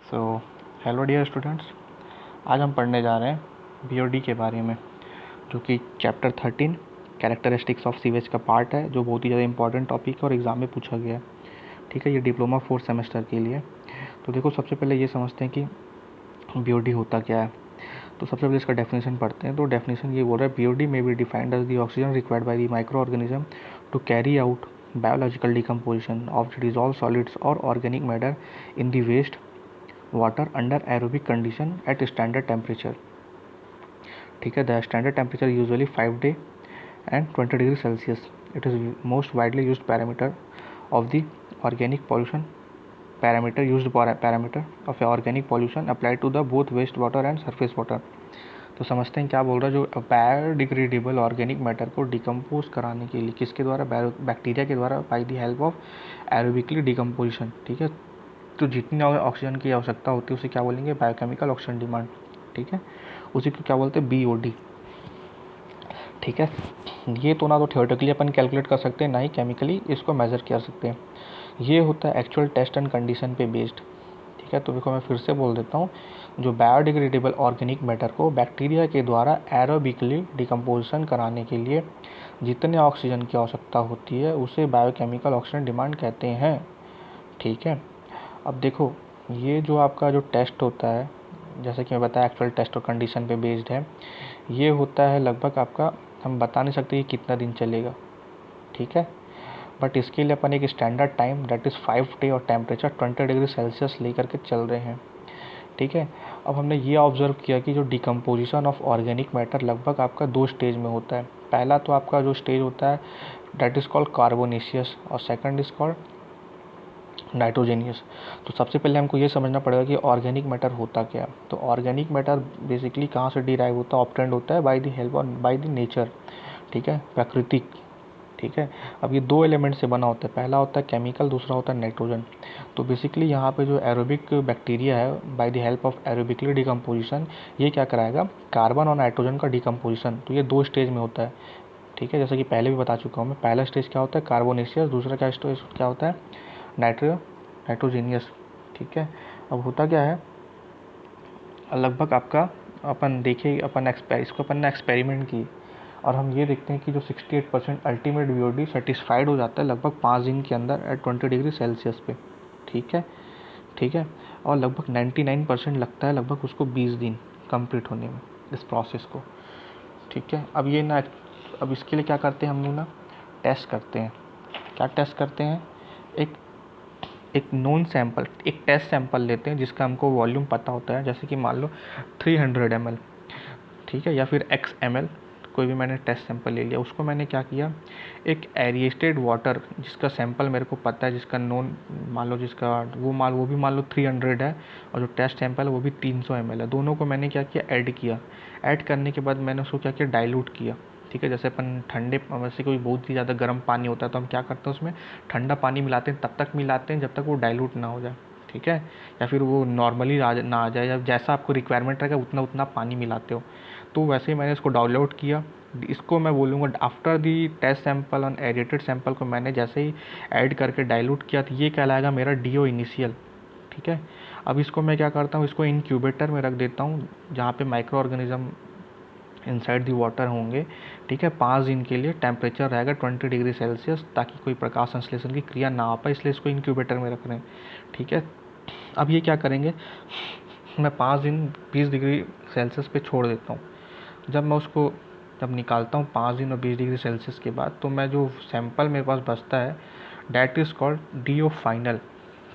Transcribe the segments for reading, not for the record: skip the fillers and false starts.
So hello dear students, आज हम पढ़ने जा रहे हैं बीओडी के बारे में, जो कि चैप्टर 13 कैरेक्टरिस्टिक्स ऑफ सीवेज का पार्ट है, जो बहुत ही ज़्यादा इंपॉर्टेंट टॉपिक है और एग्ज़ाम में पूछा गया है। ठीक है, ये डिप्लोमा 4th सेमेस्टर के लिए। तो देखो, सबसे पहले ये समझते हैं कि बीओडी होता क्या है। तो सबसे पहले इसका डेफिनेशन पढ़ते हैं। तो डेफिनेशन ये बोल रहा है, बीओडी में be defined as the oxygen required by the microorganism to carry out biological decomposition of dissolved solids or organic matter in the waste water under aerobic condition at standard temperature. ठीक है, the standard temperature usually 5 day and 20 degree Celsius. It is most widely used parameter of the organic pollution parameter of organic pollution applied to the both waste water and surface water. तो समझते हैं क्या बोल रहा है। जो biodegradable organic matter को decompose कराने के लिए किसके द्वारा, बैक्टीरिया के द्वारा, by the help of aerobically decomposition. ठीक है, तो जितनी ऑक्सीजन की आवश्यकता होती है उसे क्या बोलेंगे, बायोकेमिकल ऑक्सीजन डिमांड। ठीक है, उसी को क्या बोलते हैं, बीओडी। ठीक है, ये तो ना तो थियोरेटिकली अपन कैलकुलेट कर सकते हैं, ना ही केमिकली इसको मेजर कर सकते हैं। ये होता है एक्चुअल टेस्ट एंड कंडीशन पे बेस्ड। ठीक है, तो देखो मैं फिर से बोल देता हूँ, जो बायोडिग्रेडेबल ऑर्गेनिक मैटर को बैक्टीरिया के द्वारा एरोबिकली डिकम्पोजिशन कराने के लिए जितने ऑक्सीजन की आवश्यकता होती है उसे बायोकेमिकल ऑक्सीजन डिमांड कहते हैं। ठीक है, अब देखो, ये जो आपका जो टेस्ट होता है, जैसे कि मैं बताया एक्चुअल टेस्ट और कंडीशन पे बेस्ड है। ये होता है लगभग आपका, हम बता नहीं सकते कि कितना दिन चलेगा। ठीक है, बट इसके लिए अपन एक standard time that is 5 day और टेम्परेचर 20 डिग्री सेल्सियस लेकर के चल रहे हैं। ठीक है, अब हमने ये ऑब्जर्व किया कि जो डिकम्पोजिशन ऑफ ऑर्गेनिक मैटर लगभग आपका 2 स्टेज में होता है। पहला तो आपका जो स्टेज होता है दैट इज़ कॉल्ड कार्बोनेशियस और सेकंड इज़ कॉल्ड नाइट्रोजेनियस। तो सबसे पहले हमको ये समझना पड़ेगा कि ऑर्गेनिक मैटर होता क्या है। तो ऑर्गेनिक मैटर बेसिकली कहाँ से डिराइव होता है, ऑब्टेंड होता है बाय द हेल्प और बाय द नेचर। ठीक है, प्राकृतिक। ठीक है, अब ये 2 एलिमेंट से बना होता है, पहला होता है केमिकल, दूसरा होता है नाइट्रोजन। तो बेसिकली यहाँ पे जो एरोबिक बैक्टीरिया है by the help of aerobically decomposition, ये क्या कराएगा, कार्बन और नाइट्रोजन का डिकम्पोजिशन। तो ये 2 स्टेज में होता है। ठीक है, जैसे कि पहले भी बता चुका हूँ मैं, पहला स्टेज क्या होता है, कार्बोनेशियस, दूसरा क्या स्टेज क्या होता है, नाइट्रोजीनियस। ठीक है, अब होता क्या है, लगभग आपका अपन देखिए, इसको अपन ने एक्सपेरिमेंट की और हम ये देखते हैं कि जो 68% अल्टीमेट बीओडी सेटिस्फाइड हो जाता है लगभग 5 दिन के अंदर एट 20 डिग्री सेल्सियस पे। ठीक है, ठीक है, और लगभग 99% लगता है लगभग उसको 20 दिन कंप्लीट होने में, इस प्रोसेस को। ठीक है, अब ये ना, अब इसके लिए क्या करते हैं हम लोग ना, टेस्ट करते हैं। क्या टेस्ट करते हैं, एक नोन सैंपल, एक टेस्ट सैंपल लेते हैं जिसका हमको वॉल्यूम पता होता है, जैसे कि मान लो 300 ml। ठीक है, या फिर x ml, कोई भी मैंने टेस्ट सैंपल ले लिया। उसको मैंने क्या किया, एक एरिएटेड वाटर जिसका सैंपल मेरे को पता है, जिसका नोन मान लो, जिसका वो भी मान लो 300 है, और जो टेस्ट सैंपल है वो भी 300 ml है। दोनों को मैंने क्या किया, ऐड किया। ऐड करने के बाद मैंने उसको क्या किया, डाइल्यूट किया। ठीक है, जैसे अपन ठंडे, वैसे कोई बहुत ही ज़्यादा गर्म पानी होता है तो हम क्या करते हैं, उसमें ठंडा पानी मिलाते हैं, तब तक मिलाते हैं जब तक वो डाइल्यूट ना हो जाए। ठीक है, या फिर वो नॉर्मली ना आ जाए, या जैसा आपको रिक्वायरमेंट रहेगा उतना पानी मिलाते हो। तो वैसे ही मैंने इसको डाउनलोड किया। इसको मैं बोलूँगा after the test sample on aerated sample को मैंने जैसे ही ऐड करके डाइल्यूट किया, तो ये कहलाएगा मेरा डीओ इनिशियल। ठीक है, अब इसको मैं क्या करता हूँ, इसको इनक्यूबेटर में रख देता हूँ, जहाँ पे micro organism inside the water होंगे। ठीक है, 5 दिन के लिए टेम्परेचर रहेगा 20 डिग्री सेल्सियस, ताकि कोई प्रकाश संश्लेषण की क्रिया ना आ पाए, इसलिए इसको इनक्यूबेटर में रख रहे हैं। ठीक है, अब ये क्या करेंगे, मैं 5 दिन 20 डिग्री सेल्सियस पे छोड़ देता हूँ। जब निकालता हूँ 5 दिन और 20 डिग्री सेल्सियस के बाद, तो मैं जो सैंपल मेरे पास बचता है that is called DO final.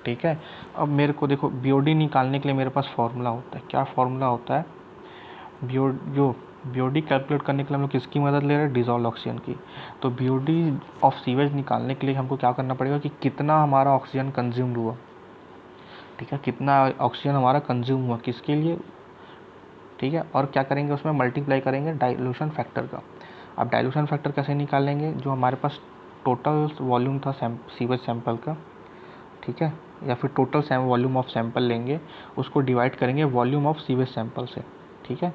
ठीक है, अब मेरे को देखो, बीओडी निकालने के लिए मेरे पास फार्मूला होता है। क्या फार्मूला होता है, बीओडी कैलकुलेट करने के लिए हम लोग किसकी मदद ले रहे हैं, डिजॉल्व ऑक्सीजन की। तो बीओडी ऑफ सीवेज निकालने के लिए हमको क्या करना पड़ेगा कि कितना हमारा ऑक्सीजन कंज्यूम्ड हुआ। ठीक है, कितना ऑक्सीजन हमारा कंज्यूम हुआ, किसके लिए। ठीक है, और क्या करेंगे, उसमें मल्टीप्लाई करेंगे डाइल्यूशन फैक्टर का। अब डाइल्यूशन फैक्टर कैसे निकालेंगे, जो हमारे पास टोटल वॉल्यूम था सीवेज सैंपल का। ठीक है, या फिर टोटल वॉल्यूम ऑफ सैंपल लेंगे, उसको डिवाइड करेंगे वॉल्यूम ऑफ सीवेज सैंपल से। ठीक है,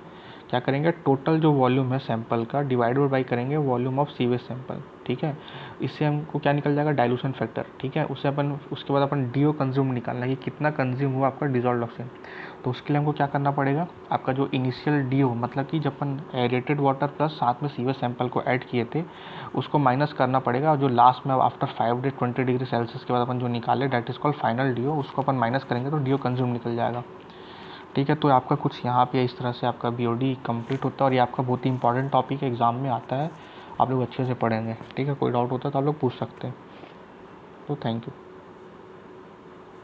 क्या करेंगे, टोटल जो वॉल्यूम है सैंपल का डिवाइडेड बाई करेंगे वॉल्यूम ऑफ सीवेज सैंपल। ठीक है। इससे हमको क्या निकल जाएगा, डाइल्यूशन फैक्टर, ठीक है। उसके बाद अपन DO कंज्यूम निकालना है कि कितना कंज्यूम हुआ आपका डिजॉल्व ऑक्सीजन। तो उसके लिए हमको क्या करना पड़ेगा, आपका जो इनिशियल DO मतलब कि जब अपन एरेटेड वाटर प्लस साथ में सीवेज सैंपल को ऐड किए थे उसको माइनस करना पड़ेगा, और जो लास्ट में आफ्टर 5 डे 20 डिग्री सेल्सियस के बाद अपन जो निकाले that is called final DO, उसको अपन माइनस करेंगे तो DO कंज्यूम निकल जाएगा, ठीक है। तो आपका कुछ यहाँ पे इस तरह से आपका BOD कंप्लीट होता है, और ये आपका बहुत ही इंपॉर्टेंट टॉपिक है, एग्जाम में आता है, आप लोग अच्छे से पढ़ेंगे, ठीक है। कोई डाउट होता है तो आप लोग पूछ सकते हैं। तो थैंक यू।